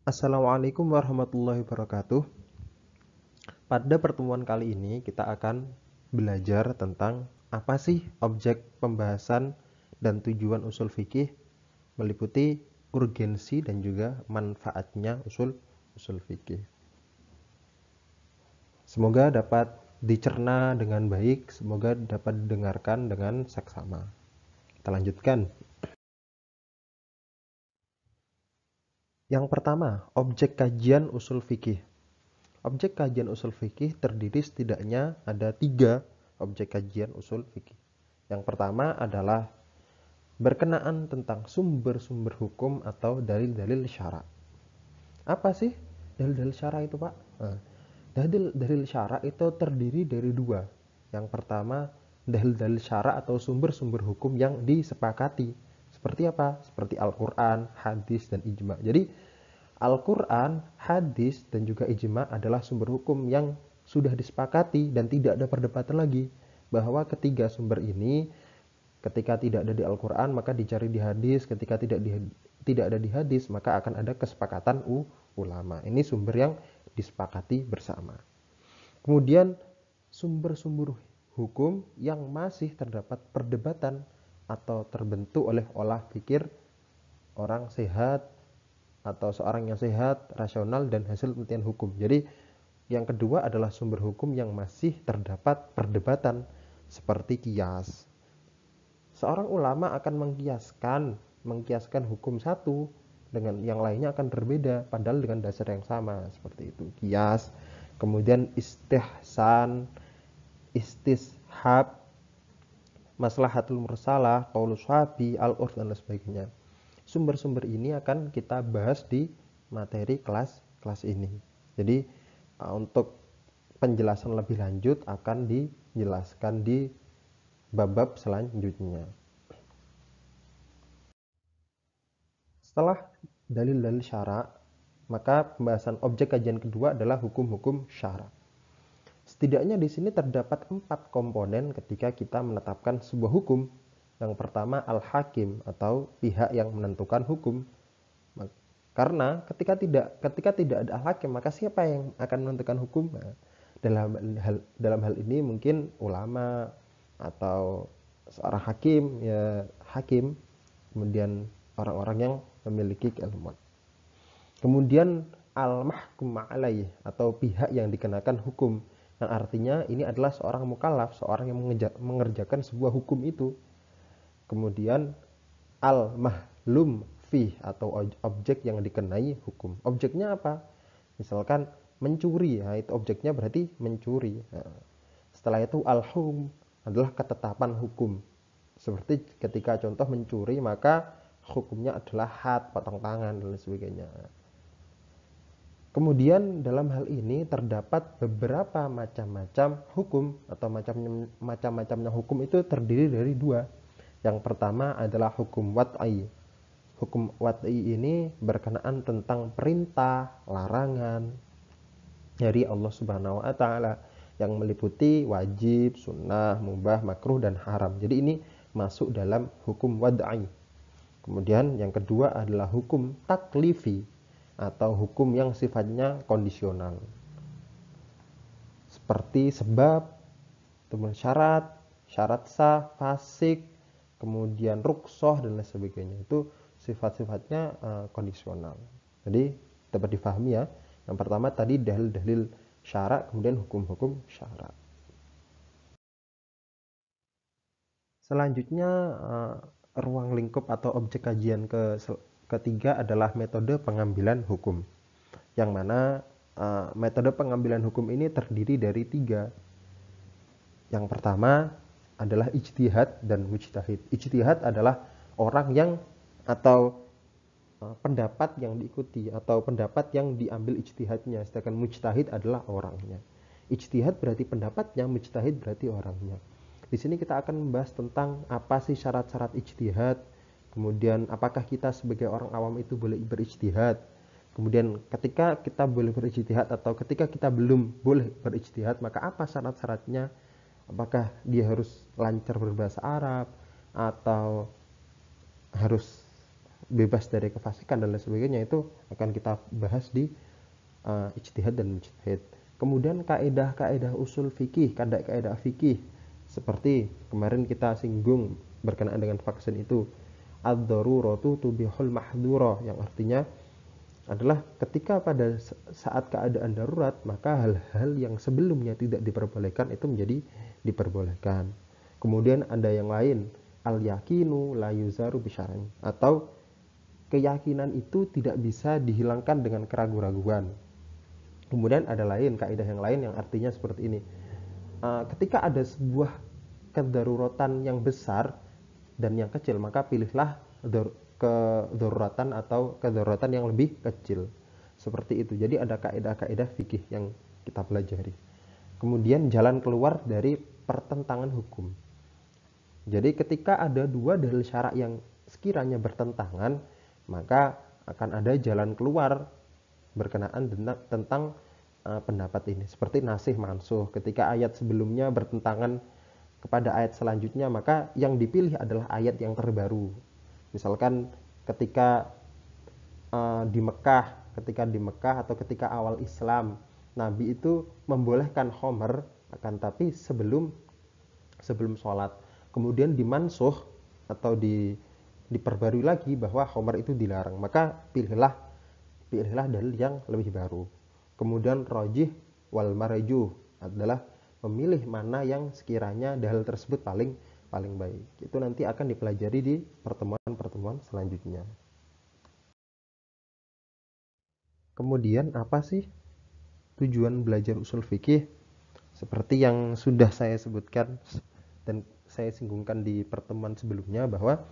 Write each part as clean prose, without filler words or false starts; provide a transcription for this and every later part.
Assalamualaikum warahmatullahi wabarakatuh. Pada pertemuan kali ini kita akan belajar tentang apa sih objek pembahasan dan tujuan usul fikih, meliputi urgensi dan juga manfaatnya usul fikih. Semoga dapat dicerna dengan baik, semoga dapat didengarkan dengan seksama. Kita lanjutkan. Yang pertama, objek kajian usul fikih. Objek kajian usul fikih terdiri setidaknya ada 3 objek kajian usul fikih. Yang pertama adalah berkenaan tentang sumber-sumber hukum atau dalil-dalil syara. Apa sih dalil-dalil syara itu, Pak? Nah, dalil-dalil syara itu terdiri dari 2. Yang pertama, dalil-dalil syara atau sumber-sumber hukum yang disepakati. Seperti apa? Seperti Al-Quran, hadis, dan ijma. Jadi, Al-Quran, hadis, dan juga ijma adalah sumber hukum yang sudah disepakati dan tidak ada perdebatan lagi. Bahwa ketiga sumber ini, ketika tidak ada di Al-Quran, maka dicari di hadis. Ketika tidak ada di hadis, maka akan ada kesepakatan ulama. Ini sumber yang disepakati bersama. Kemudian, sumber-sumber hukum yang masih terdapat perdebatan atau terbentuk oleh olah pikir orang sehat, atau seorang yang sehat, rasional, dan hasil penelitian hukum. Jadi yang kedua adalah sumber hukum yang masih terdapat perdebatan seperti kias. Seorang ulama akan mengkiaskan hukum satu dengan yang lainnya akan berbeda padahal dengan dasar yang sama, seperti itu. Kias, kemudian istihsan, istishab, maslahatul mursalah, qaulus sahabi, al-urf, dan lain sebagainya. Sumber-sumber ini akan kita bahas di materi kelas ini. Jadi untuk penjelasan lebih lanjut akan dijelaskan di bab-bab selanjutnya. Setelah dalil-dalil syara, maka pembahasan objek kajian kedua adalah hukum-hukum syara. Setidaknya di sini terdapat 4 komponen ketika kita menetapkan sebuah hukum. Yang pertama, al-hakim atau pihak yang menentukan hukum. Karena ketika tidak ada al-hakim, maka siapa yang akan menentukan hukum? Nah, dalam hal ini mungkin ulama atau seorang hakim, ya hakim, kemudian orang-orang yang memiliki keilmuan. Kemudian al-mahkum alaih atau pihak yang dikenakan hukum, yang artinya ini adalah seorang mukallaf, seorang yang mengerjakan sebuah hukum itu. Kemudian al-mahlum fih atau objek yang dikenai hukum. Objeknya apa? Misalkan mencuri, nah itu objeknya berarti mencuri. Nah, setelah itu al-hum adalah ketetapan hukum. Seperti ketika contoh mencuri, maka hukumnya adalah had, potong tangan, dan lain sebagainya. Kemudian dalam hal ini terdapat beberapa macam-macam hukum atau macam-macamnya hukum itu terdiri dari 2. Yang pertama adalah hukum wad'i. Hukum wad'i ini berkenaan tentang perintah, larangan dari Allah Subhanahu wa taala yang meliputi wajib, sunnah, mubah, makruh, dan haram. Jadi ini masuk dalam hukum wad'i. Kemudian yang kedua adalah hukum taklifi atau hukum yang sifatnya kondisional. Seperti sebab, kemudian syarat sah, fasik, kemudian ruksoh, dan lain sebagainya. Itu sifat-sifatnya kondisional. Jadi dapat difahami ya. Yang pertama tadi dalil-dalil syarak, kemudian hukum-hukum syarak. Selanjutnya ruang lingkup atau objek kajian ketiga adalah metode pengambilan hukum. Yang mana metode pengambilan hukum ini terdiri dari 3. Yang pertama adalah ijtihad dan mujtahid. Ijtihad adalah orang yang atau pendapat yang diikuti atau pendapat yang diambil ijtihadnya, sedangkan mujtahid adalah orangnya. Ijtihad berarti pendapatnya, mujtahid berarti orangnya. Di sini kita akan membahas tentang apa sih syarat-syarat ijtihad, kemudian apakah kita sebagai orang awam itu boleh berijtihad, kemudian ketika kita boleh berijtihad atau ketika kita belum boleh berijtihad, maka apa syarat-syaratnya, apakah dia harus lancar berbahasa Arab atau harus bebas dari kefasikan dan lain sebagainya, itu akan kita bahas di ijtihad dan mujtahid. Kemudian kaidah-kaidah usul fikih, kaidah-kaidah fikih seperti kemarin kita singgung berkenaan dengan vaksin itu, ad-daruratu tubihul mahdhura, yang artinya adalah ketika pada saat keadaan darurat maka hal-hal yang sebelumnya tidak diperbolehkan itu menjadi diperbolehkan. Kemudian ada yang lain, al-yakinu la yuzaru bisyar'in, atau keyakinan itu tidak bisa dihilangkan dengan keraguan-raguan. Kemudian ada lain, kaidah yang lain yang artinya seperti ini. Ketika ada sebuah kedaruratan yang besar dan yang kecil, maka pilihlah kedaruratan atau kedaruratan yang lebih kecil. Seperti itu. Jadi ada kaidah-kaidah fikih yang kita pelajari. Kemudian jalan keluar dari pertentangan hukum. Jadi ketika ada dua dalil syara' yang sekiranya bertentangan, maka akan ada jalan keluar berkenaan tentang pendapat ini. Seperti nasih mansuh, ketika ayat sebelumnya bertentangan kepada ayat selanjutnya, maka yang dipilih adalah ayat yang terbaru. Misalkan ketika di Mekah atau ketika awal Islam, Nabi itu membolehkan khomer, akan tapi sebelum sholat. Kemudian dimansuh atau diperbarui lagi bahwa khomer itu dilarang, maka pilihlah dalil yang lebih baru. Kemudian rajih wal marjuh adalah memilih mana yang sekiranya dalil tersebut paling baik. Itu nanti akan dipelajari di pertemuan selanjutnya. Kemudian apa sih tujuan belajar usul fikih? Seperti yang sudah saya sebutkan dan saya singgungkan di pertemuan sebelumnya, bahwa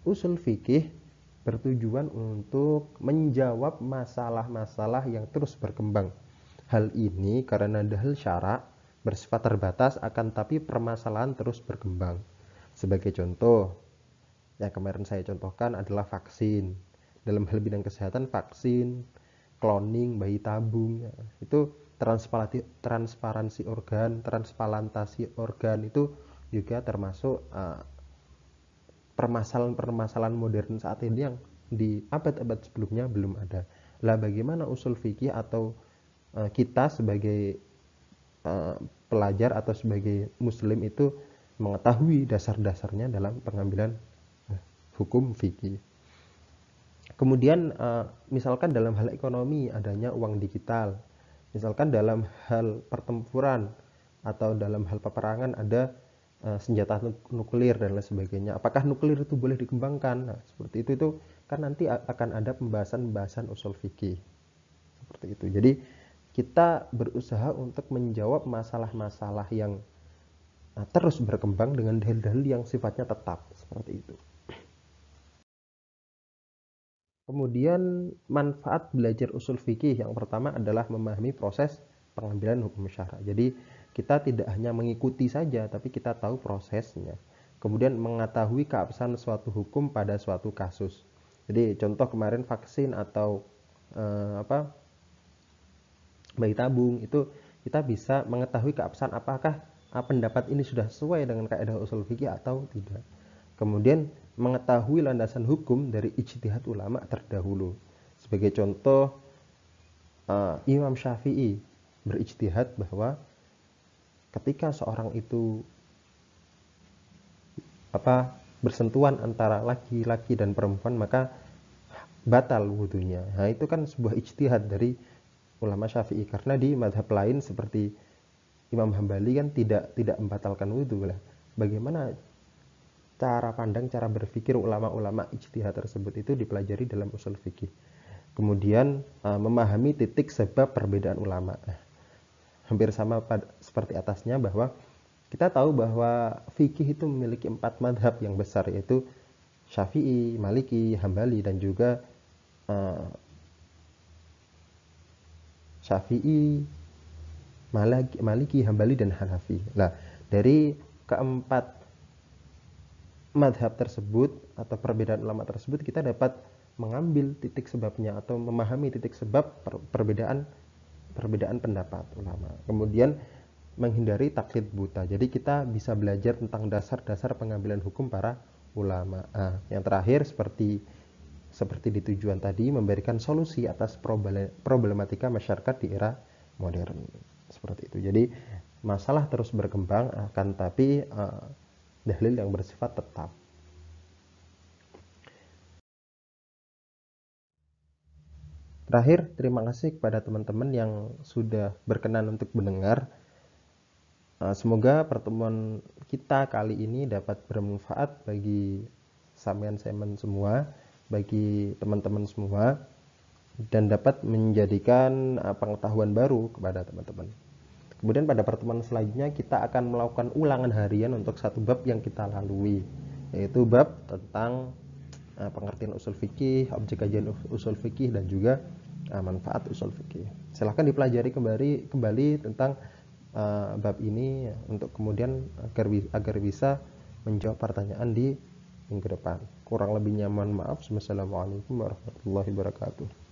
usul fikih bertujuan untuk menjawab masalah-masalah yang terus berkembang. Hal ini karena dalil syara' bersifat terbatas, akan tapi permasalahan terus berkembang. Sebagai contoh, yang kemarin saya contohkan adalah vaksin. Dalam hal bidang kesehatan, vaksin, cloning, bayi tabung, itu transparansi organ, transplantasi organ, itu juga termasuk permasalahan modern saat ini yang di abad-abad sebelumnya belum ada. Lah bagaimana usul fikih atau kita sebagai pelajar atau sebagai muslim itu mengetahui dasar-dasarnya dalam pengambilan hukum fikih. Kemudian misalkan dalam hal ekonomi adanya uang digital, misalkan dalam hal pertempuran atau dalam hal peperangan ada senjata nuklir dan lain sebagainya. Apakah nuklir itu boleh dikembangkan? Nah, seperti itu kan nanti akan ada pembahasan usul fikih. Seperti itu. Jadi kita berusaha untuk menjawab masalah-masalah yang terus berkembang dengan dalil-dalil yang sifatnya tetap, seperti itu. Kemudian manfaat belajar usul fikih yang pertama adalah memahami proses pengambilan hukum syara'. Jadi kita tidak hanya mengikuti saja, tapi kita tahu prosesnya. Kemudian mengetahui keabsahan suatu hukum pada suatu kasus. Jadi contoh kemarin vaksin atau bayi tabung, itu kita bisa mengetahui keabsahan apakah pendapat ini sudah sesuai dengan kaidah usul fikih atau tidak. Kemudian mengetahui landasan hukum dari ijtihad ulama terdahulu. Sebagai contoh, Imam Syafi'i berijtihad bahwa ketika seorang itu bersentuhan antara laki-laki dan perempuan, maka batal wudunya. Nah, itu kan sebuah ijtihad dari ulama Syafi'i, karena di mazhab lain seperti Imam Hambali kan tidak membatalkan wudu lah. Bagaimana cara pandang, cara berpikir ulama-ulama ijtihad tersebut itu dipelajari dalam usul fikih. Kemudian memahami titik sebab perbedaan ulama. Hampir sama seperti atasnya, bahwa kita tahu bahwa fikih itu memiliki 4 madhab yang besar, yaitu Syafi'i, Maliki, Hambali, dan juga Syafi'i, Maliki, Hambali, dan Hanafi. Nah, dari keempat madhab tersebut atau perbedaan ulama tersebut, kita dapat mengambil titik sebabnya atau memahami titik sebab perbedaan pendapat ulama. Kemudian menghindari taklid buta. Jadi kita bisa belajar tentang dasar-dasar pengambilan hukum para ulama. Yang terakhir seperti seperti di tujuan tadi, memberikan solusi atas problematika masyarakat di era modern. Seperti itu. Jadi masalah terus berkembang, akan tapi dalil yang bersifat tetap. Terakhir, terima kasih kepada teman-teman yang sudah berkenan untuk mendengar. Semoga pertemuan kita kali ini dapat bermanfaat bagi sampean-sampean semua, bagi teman-teman semua, dan dapat menjadikan pengetahuan baru kepada teman-teman. Kemudian pada pertemuan selanjutnya kita akan melakukan ulangan harian untuk satu bab yang kita lalui, yaitu bab tentang pengertian usul fikih, objek kajian usul fikih, dan juga manfaat usul fikih. Silahkan dipelajari kembali tentang bab ini untuk kemudian agar bisa menjawab pertanyaan di minggu depan. Kurang lebihnya mohon maaf. Wassalamualaikum warahmatullahi wabarakatuh.